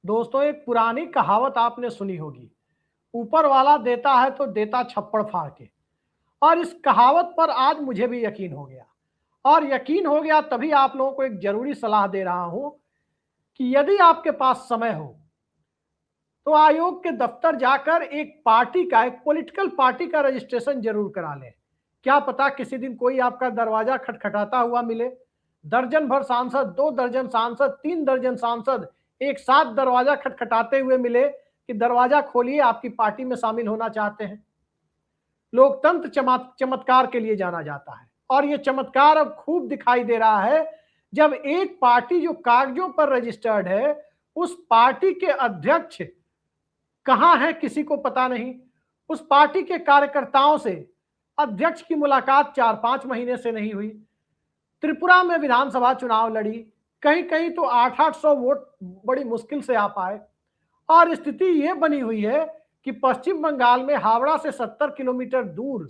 दोस्तों, एक पुरानी कहावत आपने सुनी होगी, ऊपर वाला देता है तो देता छप्पड़ फाड़ के। और इस कहावत पर आज मुझे भी यकीन हो गया। और यकीन हो गया तभी आप लोगों को एक जरूरी सलाह दे रहा हूं कि यदि आपके पास समय हो तो आयोग के दफ्तर जाकर एक पार्टी का, एक पॉलिटिकल पार्टी का रजिस्ट्रेशन जरूर करा लें। क्या पता किसी दिन कोई आपका दरवाजा खटखटाता हुआ मिले। दर्जन भर सांसद, 2 दर्जन सांसद, 3 दर्जन सांसद एक साथ दरवाजा खटखटाते हुए मिले कि दरवाजा खोलिए, आपकी पार्टी में शामिल होना चाहते हैं। लोकतंत्र चमत्कार के लिए जाना जाता है और ये चमत्कार अब खूब दिखाई दे रहा है जब एक पार्टी जो कागजों पर रजिस्टर्ड है, उस पार्टी के अध्यक्ष कहां है किसी को पता नहीं। उस पार्टी के कार्यकर्ताओं से अध्यक्ष की मुलाकात 4-5 महीने से नहीं हुई। त्रिपुरा में विधानसभा चुनाव लड़ी, कहीं कहीं तो 800-800 वोट बड़ी मुश्किल से आ पाए। और स्थिति यह बनी हुई है कि पश्चिम बंगाल में हावड़ा से 70 किलोमीटर दूर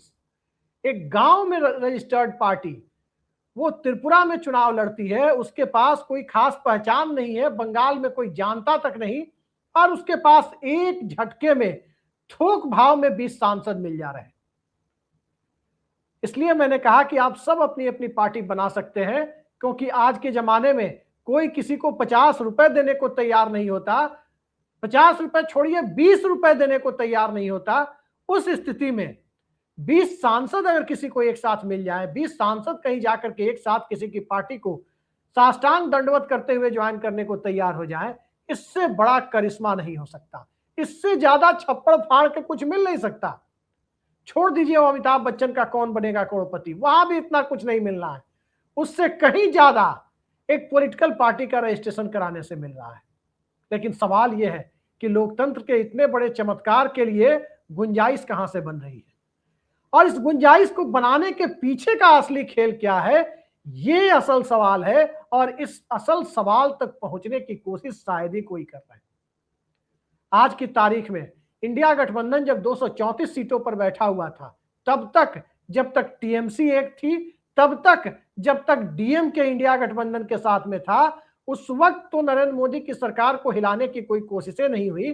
एक गांव में रजिस्टर्ड पार्टी वो त्रिपुरा में चुनाव लड़ती है। उसके पास कोई खास पहचान नहीं है, बंगाल में कोई जानता तक नहीं, और उसके पास एक झटके में थोक भाव में 20 सांसद मिल जा रहे हैं। इसलिए मैंने कहा कि आप सब अपनी अपनी पार्टी बना सकते हैं, क्योंकि आज के जमाने में कोई किसी को 50 रुपए देने को तैयार नहीं होता। 50 रुपए छोड़िए, 20 रुपए देने को तैयार नहीं होता। उस स्थिति में 20 सांसद अगर किसी को एक साथ मिल जाए, 20 सांसद कहीं जाकर के एक साथ किसी की पार्टी को साष्टांग दंडवत करते हुए ज्वाइन करने को तैयार हो जाए, इससे बड़ा करिश्मा नहीं हो सकता। इससे ज्यादा छप्पड़ फाड़ के कुछ मिल नहीं सकता। छोड़ दीजिए वो अमिताभ बच्चन का कौन बनेगा करोड़पति, वहां भी इतना कुछ नहीं मिलना है। उससे कहीं ज्यादा एक पॉलिटिकल पार्टी का रजिस्ट्रेशन कराने से मिल रहा है। लेकिन सवाल यह है कि लोकतंत्र के इतने बड़े चमत्कार के लिए गुंजाइश कहां से बन रही है, और इस गुंजाइश को बनाने के पीछे का असली खेल क्या है, ये असल सवाल है। और इस असल सवाल तक पहुंचने की कोशिश शायद ही कोई कर रहा है। आज की तारीख में इंडिया गठबंधन जब 234 सीटों पर बैठा हुआ था, तब तक जब तक टीएमसी एक थी, तब तक जब तक डीएमके इंडिया गठबंधन के साथ में था, उस वक्त तो नरेंद्र मोदी की सरकार को हिलाने की कोई कोशिशें नहीं हुई।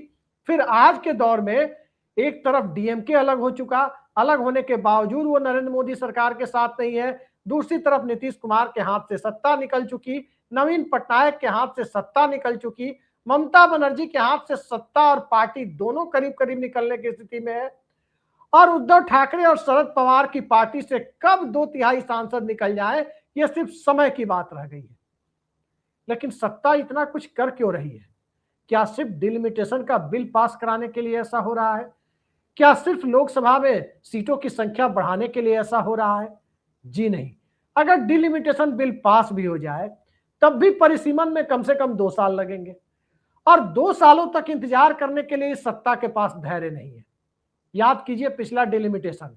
फिर आज के दौर में एक तरफ डीएमके अलग हो चुका, अलग होने के बावजूद वो नरेंद्र मोदी सरकार के साथ नहीं है। दूसरी तरफ नीतीश कुमार के हाथ से सत्ता निकल चुकी, नवीन पटनायक के हाथ से सत्ता निकल चुकी, ममता बनर्जी के हाथ से सत्ता और पार्टी दोनों करीब करीब निकलने की स्थिति में है। और उद्धव ठाकरे और शरद पवार की पार्टी से कब 2/3 सांसद निकल जाए, यह सिर्फ समय की बात रह गई है। लेकिन सत्ता इतना कुछ कर क्यों रही है? क्या सिर्फ डिलिमिटेशन का बिल पास कराने के लिए ऐसा हो रहा है? क्या सिर्फ लोकसभा में सीटों की संख्या बढ़ाने के लिए ऐसा हो रहा है? जी नहीं। अगर डिलिमिटेशन बिल पास भी हो जाए, तब भी परिसीमन में कम से कम 2 साल लगेंगे, और 2 सालों तक इंतजार करने के लिए इस सत्ता के पास धैर्य नहीं है। याद कीजिए पिछला डिलिमिटेशन,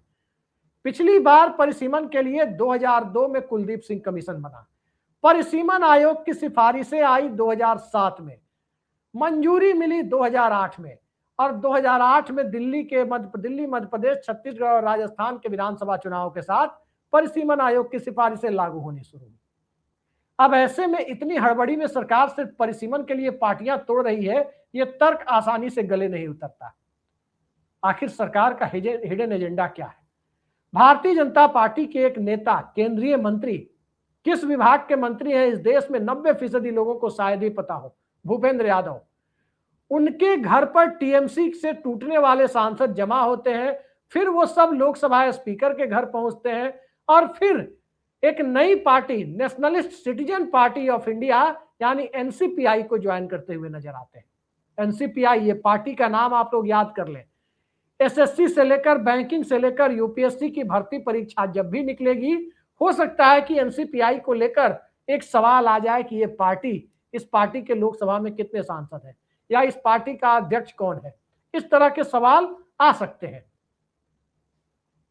पिछली बार परिसीमन के लिए 2002 में कुलदीप सिंह कमीशन बना, परिसीमन आयोग की सिफारिशें आई 2007 में, मंजूरी मिली 2008 में, और 2008 में दिल्ली, मध्य प्रदेश, छत्तीसगढ़ और राजस्थान के विधानसभा चुनाव के साथ परिसीमन आयोग की सिफारिशें लागू होनी शुरू हुई। अब ऐसे में इतनी हड़बड़ी में सरकार सिर्फ परिसीमन के लिए पार्टियां तोड़ रही है, यह तर्क आसानी से गले नहीं उतरता। आखिर सरकार का हिडन एजेंडा क्या है? भारतीय जनता पार्टी के एक नेता, केंद्रीय मंत्री, किस विभाग के मंत्री हैं इस देश में 90% लोगों को शायद ही पता हो, भूपेंद्र यादव। उनके घर पर टीएमसी से टूटने वाले सांसद जमा होते हैं, फिर वो सब लोकसभा स्पीकर के घर पहुंचते हैं, और फिर एक नई party, nationalist citizen party of India यानी एनसीपीआई को ज्वाइन करते हुए नजर आते हैं। एनसीपीआई, ये पार्टी का नाम आप लोग याद कर लें। एसएससी से लेकर बैंकिंग से लेकर यूपीएससी की भर्ती परीक्षा जब भी निकलेगी, हो सकता है कि एनसीपीआई को लेकर एक सवाल आ जाए कि ये पार्टी, इस पार्टी के लोकसभा में कितने सांसद हैं, या इस पार्टी का अध्यक्ष कौन है। इस तरह के सवाल आ सकते हैं।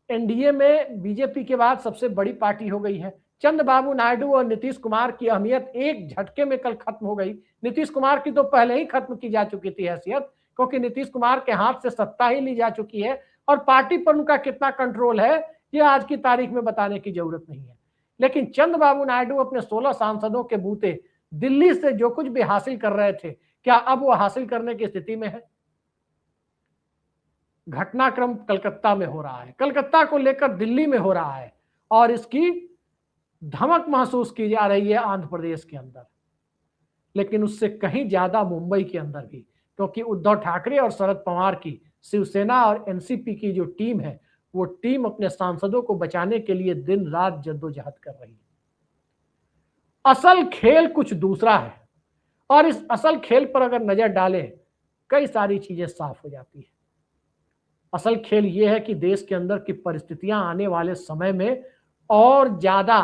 एनडीए में बीजेपी के बाद सबसे बड़ी पार्टी हो गई है। चंद्रबाबू नायडू और नीतीश कुमार की अहमियत एक झटके में कल खत्म हो गई। नीतीश कुमार की तो पहले ही खत्म की जा चुकी थी हैसियत, क्योंकि नीतीश कुमार के हाथ से सत्ता ही ली जा चुकी है, और पार्टी पर उनका कितना कंट्रोल है ये आज की तारीख में बताने की जरूरत नहीं है। लेकिन चंद्रबाबू नायडू अपने 16 सांसदों के बूते दिल्ली से जो कुछ भी हासिल कर रहे थे, क्या अब वो हासिल करने की स्थिति में है? घटनाक्रम कलकत्ता में हो रहा है, कलकत्ता को लेकर दिल्ली में हो रहा है, और इसकी धमक महसूस की जा रही है आंध्र प्रदेश के अंदर, लेकिन उससे कहीं ज्यादा मुंबई के अंदर भी, क्योंकि उद्धव ठाकरे और शरद पवार की शिवसेना और एनसीपी की जो टीम है, वो टीम अपने सांसदों को बचाने के लिए दिन रात जद्दोजहद कर रही है। असल खेल कुछ दूसरा है, और इस असल खेल पर अगर नजर डालें, कई सारी चीजें साफ हो जाती है। असल खेल यह है कि देश के अंदर की परिस्थितियां आने वाले समय में और ज्यादा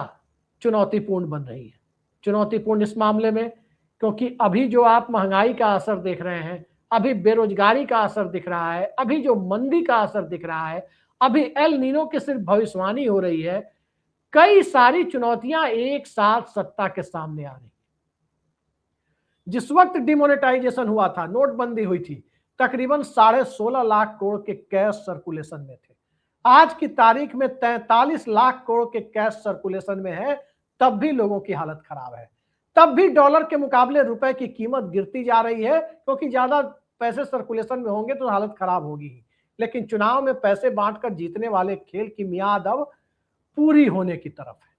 चुनौतीपूर्ण बन रही है। चुनौतीपूर्ण इस मामले में क्योंकि अभी जो आप महंगाई का असर देख रहे हैं, अभी बेरोजगारी का असर दिख रहा है, अभी जो मंदी का असर दिख रहा है, अभी एल नीनो की सिर्फ भविष्यवाणी हो रही है, कई सारी चुनौतियां एक साथ सत्ता के सामने आ रही। जिस वक्त डिमोनेटाइजेशन हुआ था, नोटबंदी हुई थी, तकरीबन 16.5 लाख करोड़ के कैश सर्कुलेशन में थे। आज की तारीख में 43 लाख करोड़ के कैश सर्कुलेशन में है, तब भी लोगों की हालत खराब है। तब भी डॉलर के मुकाबले रुपए की कीमत गिरती जा रही है, क्योंकि ज्यादा पैसे सर्कुलेशन में होंगे तो हालत खराब होगी ही। लेकिन चुनाव में पैसे बांटकर जीतने वाले खेल की मियाद अब पूरी होने की तरफ है।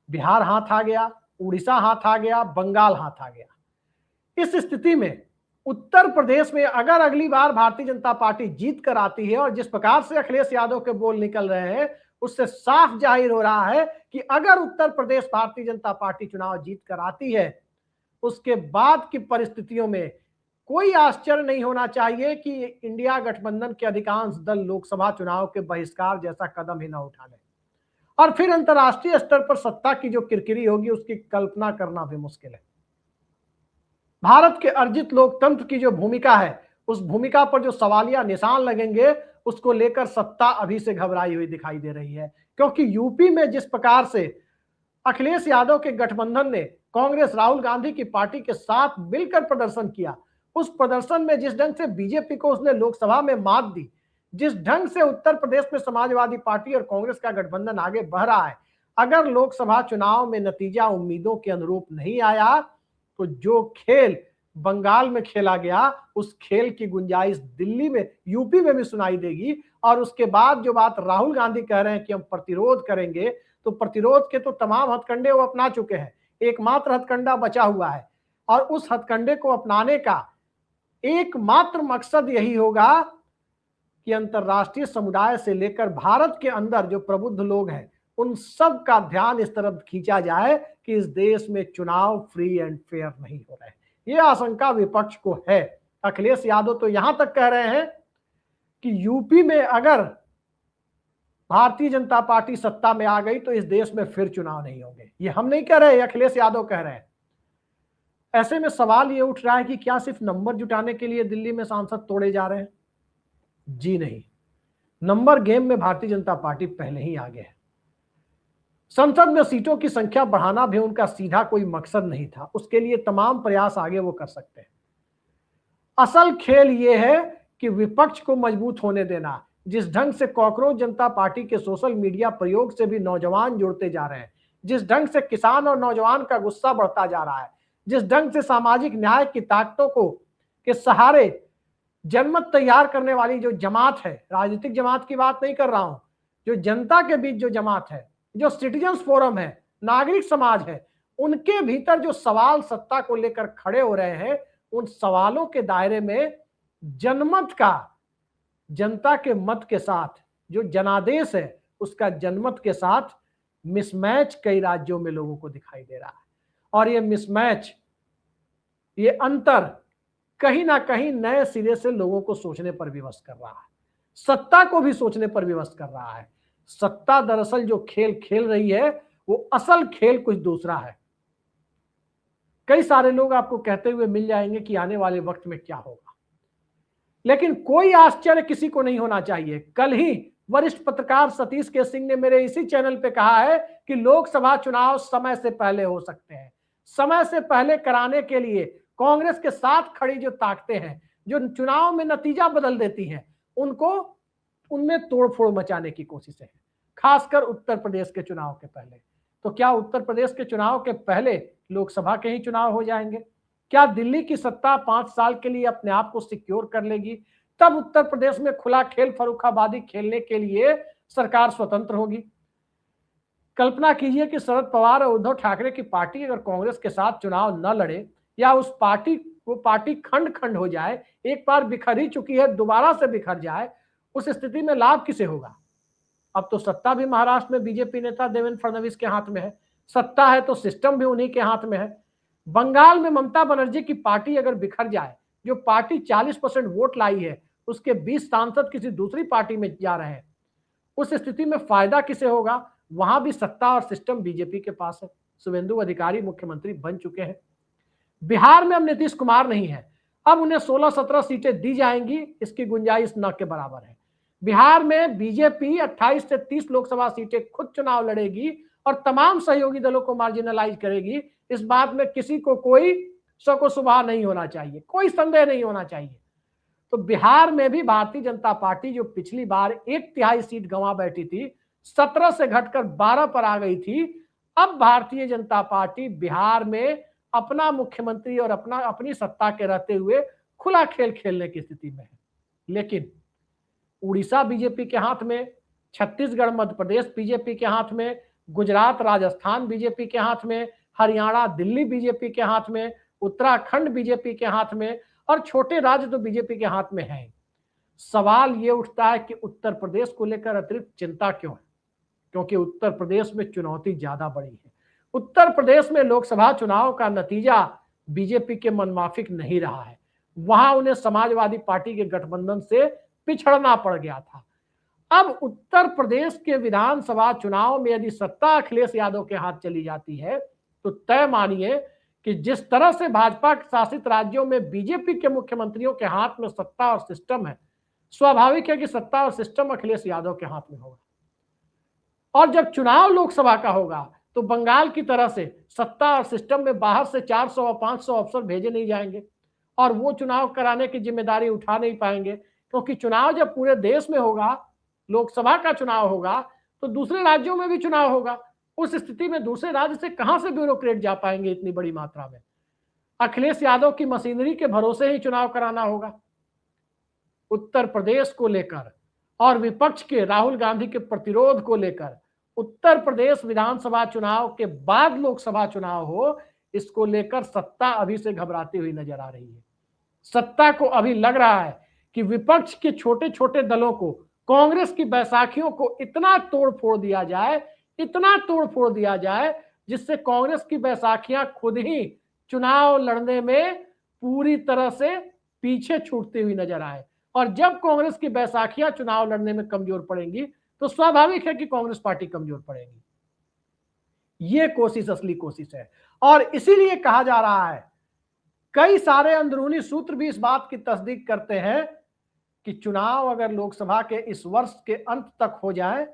बिहार हाथ आ गया, उड़ीसा हाथ आ गया, बंगाल हाथ आ गया। इस स्थिति में उत्तर प्रदेश में अगर अगली बार भारतीय जनता पार्टी जीत कर आती है, और जिस प्रकार से अखिलेश यादव के बोल निकल रहे हैं, उससे साफ जाहिर हो रहा है कि अगर उत्तर प्रदेश भारतीय जनता पार्टी चुनाव जीत कर आती है, उसके बाद की परिस्थितियों में कोई आश्चर्य नहीं होना चाहिए कि इंडिया गठबंधन के अधिकांश दल लोकसभा चुनाव के बहिष्कार जैसा कदम ही न उठा लें, और फिर अंतर्राष्ट्रीय स्तर पर सत्ता की जो किरकिरी होगी उसकी कल्पना करना भी मुश्किल है। भारत के अर्जित लोकतंत्र की जो भूमिका है, उस भूमिका पर जो सवालिया निशान लगेंगे, उसको लेकर सत्ता अभी से घबराई हुई दिखाई दे रही है। क्योंकि यूपी में जिस प्रकार से अखिलेश यादव के गठबंधन ने कांग्रेस राहुल गांधी की पार्टी के साथ मिलकर प्रदर्शन किया, उस प्रदर्शन में जिस ढंग से बीजेपी को उसने लोकसभा में मात दी, जिस ढंग से उत्तर प्रदेश में समाजवादी पार्टी और कांग्रेस का गठबंधन आगे बढ़ रहा है, अगर लोकसभा चुनाव में नतीजा उम्मीदों के अनुरूप नहीं आया, तो जो खेल बंगाल में खेला गया, उस खेल की गुंजाइश दिल्ली में, यूपी में भी सुनाई देगी। और उसके बाद जो बात राहुल गांधी कह रहे हैं कि हम प्रतिरोध करेंगे, तो प्रतिरोध के तो तमाम हथकंडे वो अपना चुके हैं, एकमात्र हथकंडा बचा हुआ है, और उस हथकंडे को अपनाने का एकमात्र मकसद यही होगा कि अंतरराष्ट्रीय समुदाय से लेकर भारत के अंदर जो प्रबुद्ध लोग हैं, उन सब का ध्यान इस तरफ खींचा जाए कि इस देश में चुनाव फ्री एंड फेयर नहीं हो रहे। ये आशंका विपक्ष को है। अखिलेश यादव तो यहां तक कह रहे हैं कि यूपी में अगर भारतीय जनता पार्टी सत्ता में आ गई तो इस देश में फिर चुनाव नहीं होंगे। ये हम नहीं कह रहे, अखिलेश यादव कह रहे हैं। ऐसे में सवाल ये उठ रहा है कि क्या सिर्फ नंबर जुटाने के लिए दिल्ली में सांसद तोड़े जा रहे हैं? जी नहीं, नंबर गेम में भारतीय जनता पार्टी पहले ही आगे है। संसद में सीटों की संख्या बढ़ाना भी उनका सीधा कोई मकसद नहीं था, उसके लिए तमाम प्रयास आगे वो कर सकते हैं। असल खेल ये है कि विपक्ष को मजबूत होने देना। जिस ढंग से कॉकरोच जनता पार्टी के सोशल मीडिया प्रयोग से भी नौजवान जुड़ते जा रहे हैं, जिस ढंग से किसान और नौजवान का गुस्सा बढ़ता जा रहा है, जिस ढंग से सामाजिक न्याय की ताकतों को के सहारे जनमत तैयार करने वाली जो जमात है, राजनीतिक जमात की बात नहीं कर रहा हूं, जो जनता के बीच जो जमात है, जो सिटीजन्स फोरम है, नागरिक समाज है, उनके भीतर जो सवाल सत्ता को लेकर खड़े हो रहे हैं, उन सवालों के दायरे में जनमत का, जनता के मत के साथ जो जनादेश है, उसका जनमत के साथ मिसमैच कई राज्यों में लोगों को दिखाई दे रहा है। और ये मिसमैच, ये अंतर कहीं ना कहीं नए सिरे से लोगों को सोचने पर विवश कर रहा है, सत्ता को भी सोचने पर विवश कर रहा है। सत्ता दरअसल जो खेल खेल रही है, वो असल खेल कुछ दूसरा है। कई सारे लोग आपको कहते हुए मिल जाएंगे कि आने वाले वक्त में क्या होगा, लेकिन कोई आश्चर्य किसी को नहीं होना चाहिए। कल ही वरिष्ठ पत्रकार सतीश के सिंह ने मेरे इसी चैनल पे कहा है कि लोकसभा चुनाव समय से पहले हो सकते हैं। समय से पहले कराने के लिए कांग्रेस के साथ खड़ी जो ताकतें हैं, जो चुनाव में नतीजा बदल देती हैं, उनको उनमें तोड़फोड़ मचाने की कोशिश है, खासकर उत्तर प्रदेश के चुनाव के पहले। तो क्या उत्तर प्रदेश के चुनाव के पहले लोकसभा के ही चुनाव हो जाएंगे? क्या दिल्ली की सत्ता 5 साल के लिए अपने आप को सिक्योर कर लेगी? तब उत्तर प्रदेश में खुला खेल फर्रुखाबादी खेलने के लिए सरकार स्वतंत्र होगी। कल्पना कीजिए कि शरद पवार और उद्धव ठाकरे की पार्टी अगर कांग्रेस के साथ चुनाव न लड़े या उस पार्टी वो पार्टी खंड खंड हो जाए, एक बार बिखर ही चुकी है, दोबारा से बिखर जाए, उस स्थिति में लाभ किसे होगा? अब तो सत्ता भी महाराष्ट्र में बीजेपी नेता देवेंद्र फडणवीस के हाथ में है, सत्ता है तो सिस्टम भी उन्हीं के हाथ में है। बंगाल में ममता बनर्जी की पार्टी अगर बिखर जाए, जो पार्टी 40% वोट लाई है, उसके 20 सांसद किसी दूसरी पार्टी में जा रहे हैं, उस स्थिति में फायदा किसे होगा? वहां भी सत्ता और सिस्टम बीजेपी के पास है। शुभेंदु अधिकारी मुख्यमंत्री बन चुके हैं। बिहार में अब नीतीश कुमार नहीं है, अब उन्हें 16-17 सीटें दी जाएंगी, इसकी गुंजाइश न के बराबर है। बिहार में बीजेपी 28 से 30 लोकसभा सीटें खुद चुनाव लड़ेगी और तमाम सहयोगी दलों को मार्जिनलाइज करेगी। इस बात में किसी को कोई शक व शुबहा नहीं होना चाहिए, कोई संदेह नहीं होना चाहिए। तो बिहार में भी भारतीय जनता पार्टी जो पिछली बार 1/3 सीट गंवा बैठी थी, 17 से घटकर 12 पर आ गई थी, अब भारतीय जनता पार्टी बिहार में अपना मुख्यमंत्री और अपनी सत्ता के रहते हुए खुला खेल खेलने की स्थिति में है। लेकिन उड़ीसा बीजेपी के हाथ में, छत्तीसगढ़ मध्य प्रदेश बीजेपी के हाथ में, गुजरात राजस्थान बीजेपी के हाथ में, हरियाणा दिल्ली बीजेपी के हाथ में, उत्तराखंड बीजेपी के हाथ में और छोटे राज्य तो बीजेपी के हाथ में हैं। सवाल ये उठता है कि उत्तर प्रदेश को लेकर अतिरिक्त चिंता क्यों है? क्योंकि उत्तर प्रदेश में चुनौती ज्यादा बड़ी है। उत्तर प्रदेश में लोकसभा चुनाव का नतीजा बीजेपी के मनमाफिक नहीं रहा है। वहां उन्हें समाजवादी पार्टी के गठबंधन से पिछड़ना पड़ गया था। अब उत्तर प्रदेश के विधानसभा चुनाव में यदि सत्ता अखिलेश यादव के हाथ चली जाती है तो तय मानिए कि जिस तरह से भाजपा शासित राज्यों में बीजेपी के मुख्यमंत्रियों के हाथ में सत्ता और सिस्टम है, स्वाभाविक है कि सत्ता और सिस्टम अखिलेश यादव के हाथ में होगा। और जब चुनाव लोकसभा का होगा तो बंगाल की तरह से सत्ता और सिस्टम में बाहर से 400 और 500 अफसर भेजे नहीं जाएंगे और वो चुनाव कराने की जिम्मेदारी उठा नहीं पाएंगे, क्योंकि चुनाव जब पूरे देश में होगा, लोकसभा का चुनाव होगा, तो दूसरे राज्यों में भी चुनाव होगा। उस स्थिति में दूसरे राज्य से कहां से ब्यूरोक्रेट जा पाएंगे इतनी बड़ी मात्रा में? अखिलेश यादव की मशीनरी के भरोसे ही चुनाव कराना होगा। उत्तर प्रदेश को लेकर और विपक्ष के राहुल गांधी के प्रतिरोध को लेकर उत्तर प्रदेश विधानसभा चुनाव के बाद लोकसभा चुनाव हो, इसको लेकर सत्ता अभी से घबराती हुई नजर आ रही है। सत्ता को अभी लग रहा है कि विपक्ष के छोटे छोटे दलों को, कांग्रेस की बैसाखियों को इतना तोड़ फोड़ दिया जाए, इतना तोड़ फोड़ दिया जाए जिससे कांग्रेस की बैसाखियां खुद ही चुनाव लड़ने में पूरी तरह से पीछे छूटती हुई नजर आए। और जब कांग्रेस की बैसाखियां चुनाव लड़ने में कमजोर पड़ेंगी तो स्वाभाविक है कि कांग्रेस पार्टी कमजोर पड़ेगी। यह कोशिश असली कोशिश है और इसीलिए कहा जा रहा है, कई सारे अंदरूनी सूत्र भी इस बात की तस्दीक करते हैं कि चुनाव अगर लोकसभा के इस वर्ष के अंत तक हो जाए,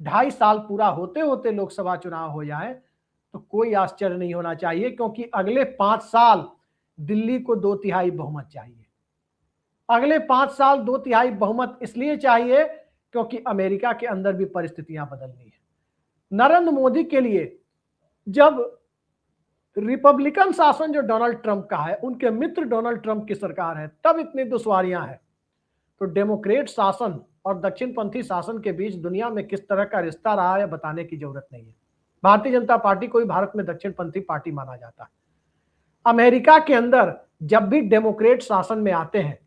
2.5 साल पूरा होते होते लोकसभा चुनाव हो जाए, तो कोई आश्चर्य नहीं होना चाहिए, क्योंकि अगले 5 साल दिल्ली को 2/3 बहुमत चाहिए। अगले 5 साल 2/3 बहुमत इसलिए चाहिए क्योंकि अमेरिका के अंदर भी परिस्थितियां बदलनी है। नरेंद्र मोदी के लिए जब रिपब्लिकन शासन जो डोनाल्ड ट्रंप का है, उनके मित्र डोनाल्ड ट्रंप की सरकार है, तब इतनी दुश्वारियां हैं, तो डेमोक्रेट शासन और दक्षिणपंथी शासन के बीच दुनिया में किस तरह का रिश्ता रहा है बताने की जरूरत नहीं है। भारतीय जनता पार्टी को भी भारत में दक्षिणपंथी पार्टी माना जाता है। अमेरिका के अंदर जब भी डेमोक्रेट शासन में आते हैं,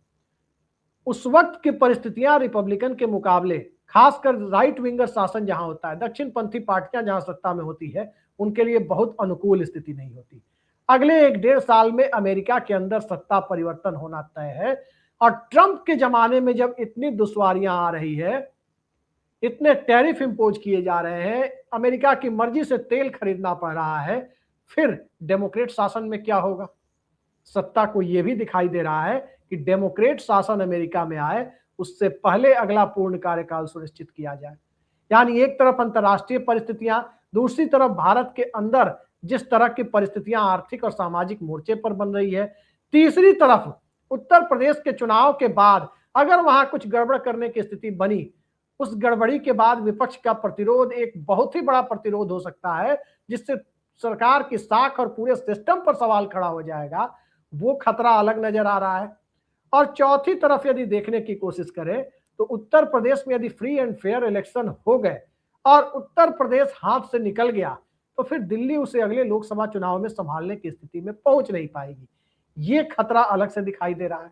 उस वक्त की परिस्थितियां रिपब्लिकन के मुकाबले, खासकर राइट विंगर शासन जहां होता है, दक्षिणपंथी पार्टियां जहां सत्ता में होती है, उनके लिए बहुत अनुकूल स्थिति नहीं होती। अगले 1-1.5 साल में अमेरिका के अंदर सत्ता परिवर्तन होना तय है और ट्रंप के जमाने में जब इतनी दुश्वारियां आ रही है, इतने टैरिफ इंपोज किए जा रहे हैं, अमेरिका की मर्जी से तेल खरीदना पड़ रहा है, फिर डेमोक्रेट शासन में क्या होगा? सत्ता को यह भी दिखाई दे रहा है कि डेमोक्रेट शासन अमेरिका में आए उससे पहले अगला पूर्ण कार्यकाल सुनिश्चित किया जाए। यानी एक तरफ अंतर्राष्ट्रीय परिस्थितियां, दूसरी तरफ भारत के अंदर जिस तरह की परिस्थितियां आर्थिक और सामाजिक मोर्चे पर बन रही है, तीसरी तरफ उत्तर प्रदेश के चुनाव के बाद अगर वहां कुछ गड़बड़ करने की स्थिति बनी, उस गड़बड़ी के बाद विपक्ष का प्रतिरोध एक बहुत ही बड़ा प्रतिरोध हो सकता है, जिससे सरकार की साख और पूरे सिस्टम पर सवाल खड़ा हो जाएगा। वो खतरा अलग नजर आ रहा है। और चौथी तरफ यदि देखने की कोशिश करें तो उत्तर प्रदेश में यदि फ्री एंड फेयर इलेक्शन हो गए और उत्तर प्रदेश हाथ से निकल गया तो फिर दिल्ली उसे अगले लोकसभा चुनाव में संभालने की स्थिति में पहुंच नहीं पाएगी। ये खतरा अलग से दिखाई दे रहा है।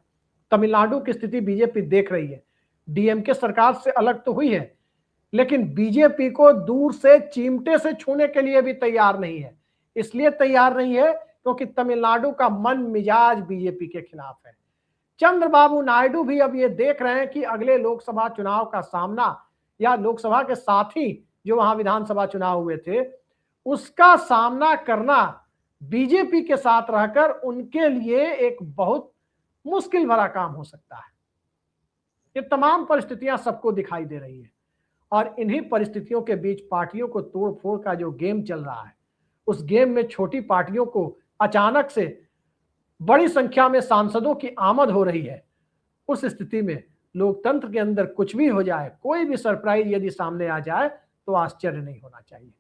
तमिलनाडु की स्थिति बीजेपी देख रही है, डीएमके सरकार से अलग तो हुई है, लेकिन बीजेपी को दूर से चिमटे से छूने के लिए भी तैयार नहीं है। इसलिए तैयार नहीं है क्योंकि तमिलनाडु का मन मिजाज बीजेपी के खिलाफ है। चंद्रबाबू नायडू भी अब ये देख रहे हैं कि अगले लोकसभा चुनाव का सामना या लोकसभा के साथ ही जो वहां विधानसभा चुनाव हुए थे उसका सामना करना बीजेपी के साथ रहकर उनके लिए एक बहुत मुश्किल भरा काम हो सकता है। ये तमाम परिस्थितियां सबको दिखाई दे रही है और इन्हीं परिस्थितियों के बीच पार्टियों को तोड़ फोड़ का जो गेम चल रहा है उस गेम में छोटी पार्टियों को अचानक से बड़ी संख्या में सांसदों की आमद हो रही है। उस स्थिति में लोकतंत्र के अंदर कुछ भी हो जाए, कोई भी सरप्राइज यदि सामने आ जाए तो आश्चर्य नहीं होना चाहिए।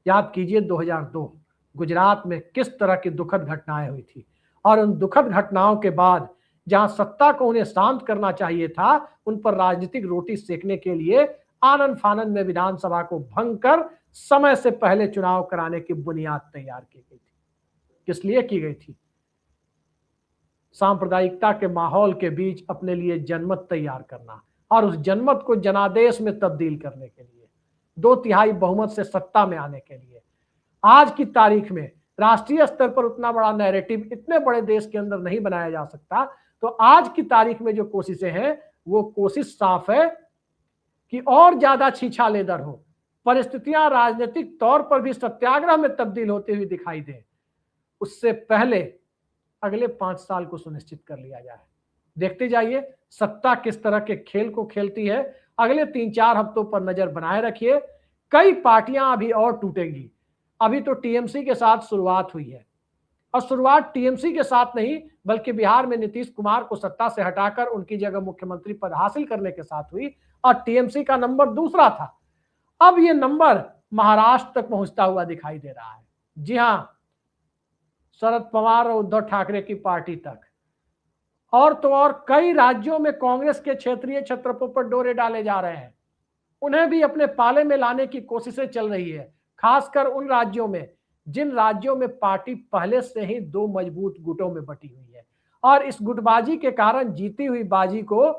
याद कीजिए 2002 गुजरात में किस तरह की दुखद घटनाएं हुई थी और उन दुखद घटनाओं के बाद जहां सत्ता को उन्हें शांत करना चाहिए था उन पर राजनीतिक रोटी सेकने के लिए आनन फानन में विधानसभा को भंग कर समय से पहले चुनाव कराने की बुनियाद तैयार की गई थी। किस लिए की गई थी? सांप्रदायिकता के माहौल के बीच अपने लिए जनमत तैयार करना और उस जनमत को जनादेश में तब्दील करने के लिए, 2/3 बहुमत से सत्ता में आने के लिए। आज की तारीख में राष्ट्रीय स्तर पर उतना बड़ा नैरेटिव इतने बड़े देश के अंदर नहीं बनाया जा सकता। तो आज की तारीख में जो कोशिशें हैं वो कोशिश साफ है कि और ज्यादा छीछालेदर हो, परिस्थितियां राजनीतिक तौर पर भी सत्याग्रह में तब्दील होते हुए दिखाई दे, उससे पहले अगले 5 साल को सुनिश्चित कर लिया जाए। देखते जाइए सत्ता किस तरह के खेल को खेलती है। अगले 3-4 हफ्तों पर नजर बनाए रखिए। कई पार्टियां अभी और टूटेंगी। अभी तो टीएमसी के साथ शुरुआत हुई है और शुरुआत टीएमसी के साथ नहीं बल्कि बिहार में नीतीश कुमार को सत्ता से हटाकर उनकी जगह मुख्यमंत्री पद हासिल करने के साथ हुई और टीएमसी का नंबर दूसरा था। अब ये नंबर महाराष्ट्र तक पहुंचता हुआ दिखाई दे रहा है। जी हां, शरद पवार और उद्धव ठाकरे की पार्टी तक, और तो और कई राज्यों में कांग्रेस के क्षेत्रीय छत्रपों पर डोरे डाले जा रहे हैं। उन्हें भी अपने पाले में लाने की कोशिशें चल रही है, खासकर उन राज्यों में जिन राज्यों में पार्टी पहले से ही 2 मजबूत गुटों में बटी हुई है और इस गुटबाजी के कारण जीती हुई बाजी को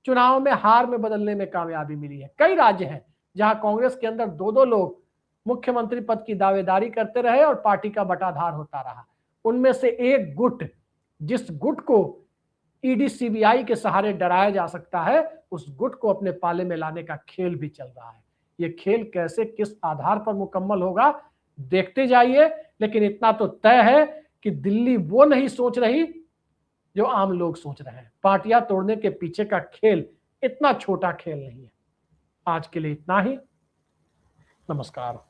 चुनाव में हार में बदलने में कामयाबी मिली है। कई राज्य हैं जहां कांग्रेस के अंदर 2-2 लोग मुख्यमंत्री पद की दावेदारी करते रहे और पार्टी का बटाधार होता रहा। उनमें से एक गुट, जिस गुट को ईडी सीबीआई के सहारे डराया जा सकता है, उस गुट को अपने पाले में लाने का खेल भी चल रहा है। ये खेल कैसे किस आधार पर मुकम्मल होगा देखते जाइए, लेकिन इतना तो तय है कि दिल्ली वो नहीं सोच रही जो आम लोग सोच रहे हैं। पार्टियां तोड़ने के पीछे का खेल इतना छोटा खेल नहीं है। आज के लिए इतना ही। नमस्कार।